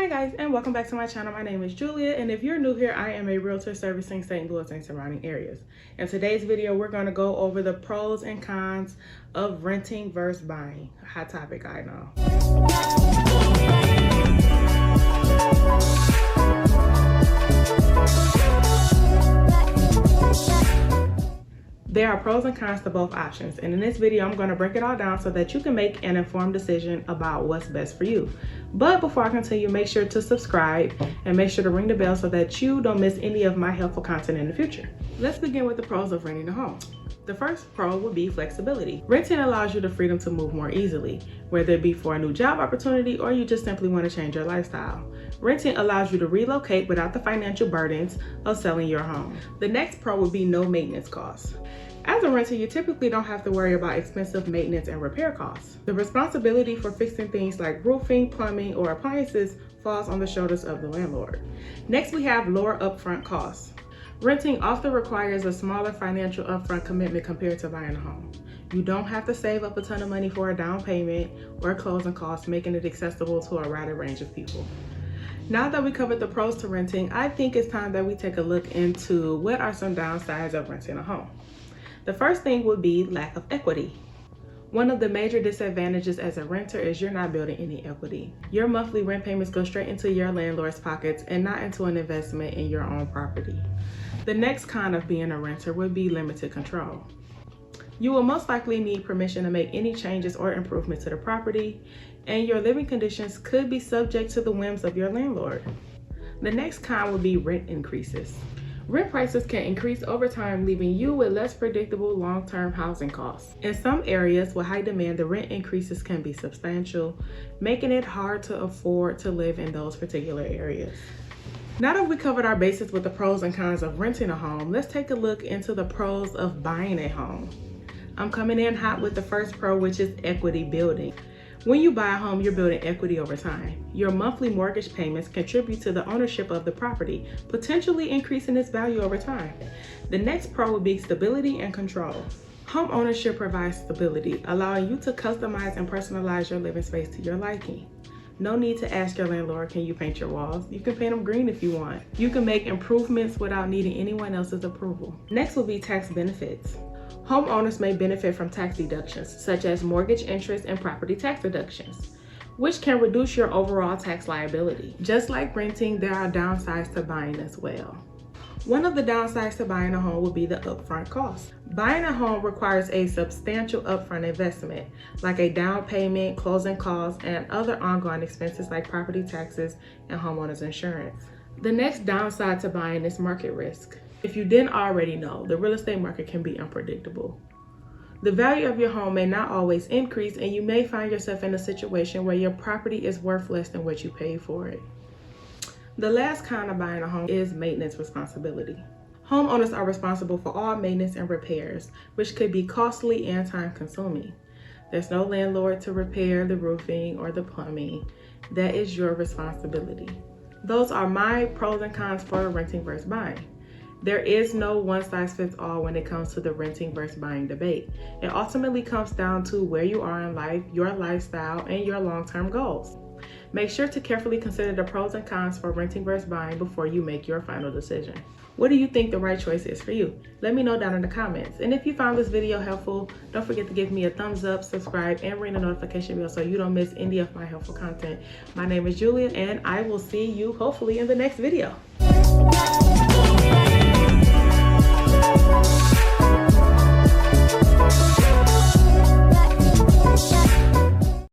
Hi guys, and welcome back to my channel. My name is Julia, and if you're new here, I am a realtor servicing St. Louis and surrounding areas. In today's video, we're going to go over the pros and cons of renting versus buying. A hot topic, I know. There are pros and cons to both options, and in this video I'm going to break it all down so that you can make an informed decision about what's best for you. But before I continue, make sure to subscribe and make sure to ring the bell so that you don't miss any of my helpful content in the future. Let's begin with the pros of renting a home. The first pro would be flexibility. Renting allows you the freedom to move more easily, whether it be for a new job opportunity or you just simply want to change your lifestyle. Renting allows you to relocate without the financial burdens of selling your home. The next pro would be no maintenance costs. As a renter, you typically don't have to worry about expensive maintenance and repair costs. The responsibility for fixing things like roofing, plumbing, or appliances falls on the shoulders of the landlord. Next, we have lower upfront costs. Renting often requires a smaller financial upfront commitment compared to buying a home. You don't have to save up a ton of money for a down payment or closing costs, making it accessible to a wider range of people. Now that we covered the pros to renting, I think it's time that we take a look into what are some downsides of renting a home. The first thing would be lack of equity. One of the major disadvantages as a renter is you're not building any equity. Your monthly rent payments go straight into your landlord's pockets and not into an investment in your own property. The next con of being a renter would be limited control. You will most likely need permission to make any changes or improvements to the property, and your living conditions could be subject to the whims of your landlord. The next con would be rent increases. Rent prices can increase over time, leaving you with less predictable long-term housing costs. In some areas with high demand, the rent increases can be substantial, making it hard to afford to live in those particular areas. Now that we covered our bases with the pros and cons of renting a home, let's take a look into the pros of buying a home. I'm coming in hot with the first pro, which is equity building. When you buy a home, you're building equity over time. Your monthly mortgage payments contribute to the ownership of the property, potentially increasing its value over time. The next pro would be stability and control. Home ownership provides stability, allowing you to customize and personalize your living space to your liking. No need to ask your landlord, can you paint your walls? You can paint them green if you want. You can make improvements without needing anyone else's approval. Next will be tax benefits. Homeowners may benefit from tax deductions, such as mortgage interest and property tax deductions, which can reduce your overall tax liability. Just like renting, there are downsides to buying as well. One of the downsides to buying a home would be the upfront cost. Buying a home requires a substantial upfront investment, like a down payment, closing costs, and other ongoing expenses like property taxes and homeowners insurance. The next downside to buying is market risk. If you didn't already know, the real estate market can be unpredictable. The value of your home may not always increase, and you may find yourself in a situation where your property is worth less than what you paid for it. The last kind of buying a home is maintenance responsibility. Homeowners are responsible for all maintenance and repairs, which could be costly and time-consuming. There's no landlord to repair the roofing or the plumbing. That is your responsibility. Those are my pros and cons for renting versus buying. There is no one-size-fits-all when it comes to the renting versus buying debate. It ultimately comes down to where you are in life, your lifestyle, and your long-term goals. Make sure to carefully consider the pros and cons for renting versus buying before you make your final decision. What do you think the right choice is for you? Let me know down in the comments. And if you found this video helpful, don't forget to give me a thumbs up, subscribe, and ring the notification bell so you don't miss any of my helpful content. My name is Julia, and I will see you hopefully in the next video.